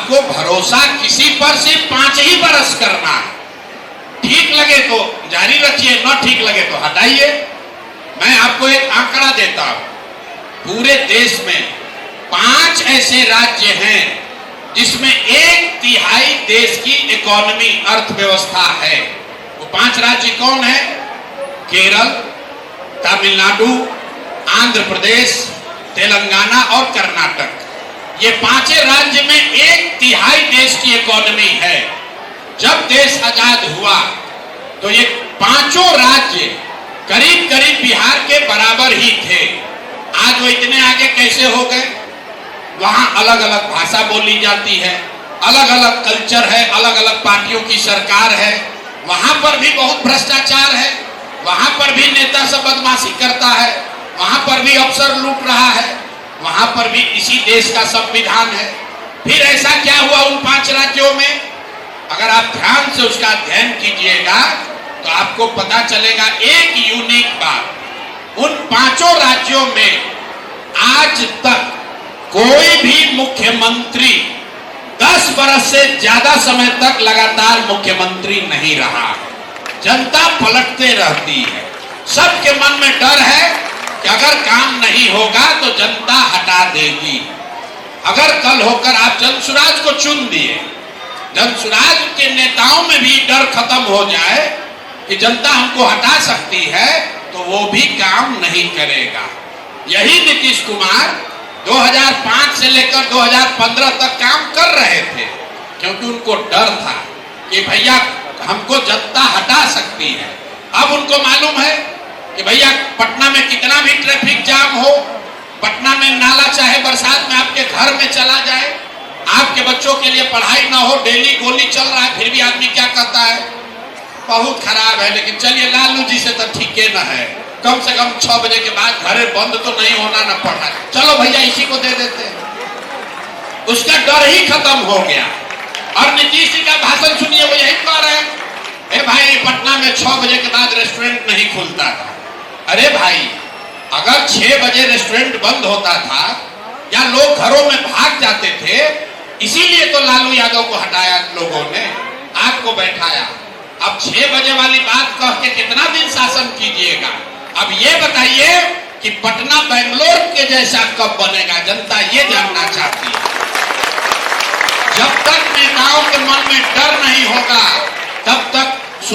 आपको भरोसा किसी पर सिर्फ 5 ही बरस करना है। ठीक लगे तो जारी रखिए, न ठीक लगे तो हटाइए। मैं आपको एक आंकड़ा देता हूं, पूरे देश में 5 ऐसे राज्य हैं जिसमें 1/3 देश की इकोनॉमी, अर्थव्यवस्था है। वो 5 राज्य कौन है? केरल, तमिलनाडु, आंध्र प्रदेश, तेलंगाना और कर्नाटक। ये 5 राज्य में 1/3 देश की इकोनॉमी है। जब देश आजाद हुआ तो ये 5 राज्य करीब करीब बिहार के बराबर ही थे। आज वो इतने आगे कैसे हो गए? वहां अलग अलग भाषा बोली जाती है, अलग अलग कल्चर है, अलग अलग पार्टियों की सरकार है, वहां पर भी बहुत भ्रष्टाचार है, वहां पर भी नेता सब बदमाशी करता है, वहां पर भी अफसर लूट रहा है, वहां पर भी इसी देश का संविधान है। फिर ऐसा क्या हुआ उन 5 राज्यों में? अगर आप ध्यान से उसका अध्ययन कीजिएगा तो आपको पता चलेगा एक यूनिक बात। उन 5 राज्यों में आज तक कोई भी मुख्यमंत्री 10 वर्ष से ज्यादा समय तक लगातार मुख्यमंत्री नहीं रहा। जनता पलटते रहती है, सबके मन में डर है कि अगर काम नहीं होगा तो जनता हटा देगी। अगर कल होकर आप जनसुराज को चुन दिए, जनसुराज के नेताओं में भी डर खत्म हो जाए कि जनता हमको हटा सकती है, तो वो भी काम नहीं करेगा। यही नीतीश कुमार 2005 से लेकर 2015 तक काम कर रहे थे, क्योंकि उनको डर था कि भैया हमको जनता हटा सकती है। अब उनको मालूम है कि भैया पटना में कितना भी ट्रैफिक जाम हो, पटना में नाला चाहे बरसात में आपके घर में चला जाए, आपके बच्चों के लिए पढ़ाई ना हो, डेली गोली चल रहा है, फिर भी आदमी क्या कहता है? बहुत खराब है। लेकिन चलिए लालू जी से तो ठीक है ना है, कम से कम 6 बजे के बाद घरे बंद तो नहीं होना, ना पढ़ा, चलो भैया इसी को दे देते हैं। उसका डर ही खत्म हो गया। और नीतीश जी का भाषण सुनिए, वो यही कह रहे हैं, ए भाई पटना में 6 बजे के बाद रेस्टोरेंट नहीं खुलता था। अरे भाई, अगर 6 बजे रेस्टोरेंट बंद होता था या लोग घरों में भाग जाते थे, इसीलिए तो लालू यादव को हटाया लोगों ने, आपको बैठाया। अब 6 बजे वाली बात कह के कितना दिन शासन कीजिएगा? अब ये बताइए कि पटना बेंगलोर के जैसा कब बनेगा? जनता ये जानना चाहती है। जब तक नेताओं के मन में डर नहीं होगा, तब तक